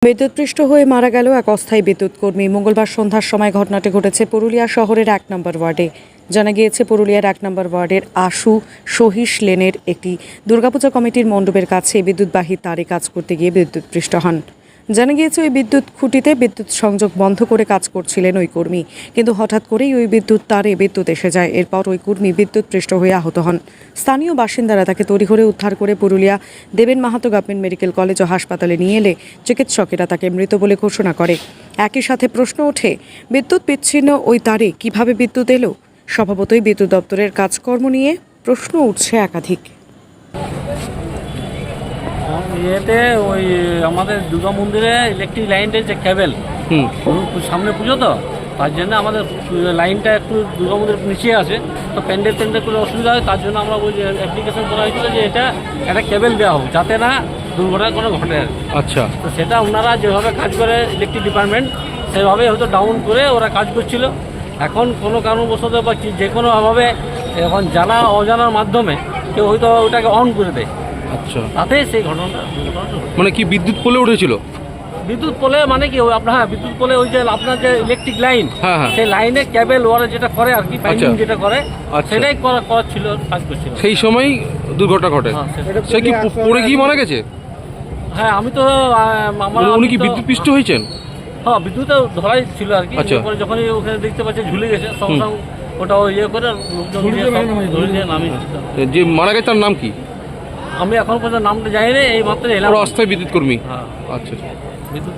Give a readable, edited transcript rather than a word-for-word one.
বিদ্যুৎপৃষ্ট হয়ে মারা গেল এক অস্থায়ী বিদ্যুৎ কর্মী। মঙ্গলবার সন্ধ্যার সময় ঘটনাটি ঘটেছে পুরুলিয়া শহরের ১ নম্বর ওয়ার্ডে। জানা গিয়েছে, পুরুলিয়ার ১ নম্বর ওয়ার্ডের আশু সহিস লেনের একটি দুর্গাপূজা কমিটির মণ্ডপের কাছে বিদ্যুৎবাহী তারে কাজ করতে গিয়ে বিদ্যুৎপৃষ্ট হন। জানা গিয়েছে, ওই বিদ্যুৎ খুঁটিতে বিদ্যুৎ সংযোগ বন্ধ করে কাজ করছিলেন ওই কর্মী, কিন্তু হঠাৎ করেই ওই বিদ্যুৎ তারে বিদ্যুৎ এসে যায়। এরপর ওই কর্মী বিদ্যুৎপৃষ্ট হয়ে আহত হন। স্থানীয় বাসিন্দারা তাকে তড়িঘড়ি উদ্ধার করে পুরুলিয়া দেবেন মাহাতো গভর্নমেন্ট মেডিকেল কলেজ ও হাসপাতালে নিয়ে এলে চিকিৎসকেরা তাকে মৃত বলে ঘোষণা করে। একই সাথে প্রশ্ন ওঠে, বিদ্যুৎ বিচ্ছিন্ন ওই তারে কিভাবে বিদ্যুৎ এলো? স্বভাবতই বিদ্যুৎ দপ্তরের কাজকর্ম নিয়ে প্রশ্ন উঠছে একাধিক। ইয়েতে ওই আমাদের দুর্গা মন্দিরে ইলেকট্রিক লাইনের যে কেবেল সামনে পুজো, তো তার জন্য আমাদের লাইনটা একটু দুর্গা মন্দিরের নিচে আছে, তো প্যান্ডেল করে অসুবিধা হয়। তার জন্য আমরা ওই অ্যাপ্লিকেশন করা হয়েছিল যে এটা একটা কেবেল দেওয়া হোক, যাতে না দুর্ঘটনা কোনো ঘটে। আচ্ছা, তো সেটা ওনারা যেভাবে কাজ করে ইলেকট্রিক ডিপার্টমেন্ট, সেভাবে হয়তো ডাউন করে ওরা কাজ করছিল। এখন কোনো কারণবশত বা যে কোনোভাবে এখন জানা অজানার মাধ্যমে কেউ হয়তো ওটাকে অন করে দেয়। আচ্ছা, তাতে সেই ঘটনাটা মানে কি বিদ্যুৎ পোলে উঠেছিল? বিদ্যুৎ পোলে মানে কি আপনার বিদ্যুৎ পোলে ওই যে আপনার যে ইলেকট্রিক লাইন, হ্যাঁ। সেই লাইনে কেবল ওরা যেটা করে আর কি, বাইন্ডিং যেটা করে, আচ্ছা। সেটাই করা ছিল, কাজ করছিল। সেই সময় দুর্ঘটনা ঘটে। হ্যাঁ, সে কি পড়ে গিয়ে মারা গেছে? হ্যাঁ, আমি তো উনি কি বিদ্যুৎপৃষ্ট হয়েছেন? হ্যাঁ, বিদ্যুৎ ধরাই ছিল আর কি। আচ্ছা। যখনই ওখানে দেখতে পাচ্ছে ঝুলে গেছে, সঙ্গে সঙ্গে ওটা ইয়ে করে লোকজন ধরে নামিয়ে দিত। যে মারা গেছে তার নাম কি? আমি এখন পর্যন্ত নামটা জানি না, এই মাত্র এলাম। অস্থায়ী বিদ্যুৎ কর্মী। হ্যাঁ, আচ্ছা। বিদ্যুৎ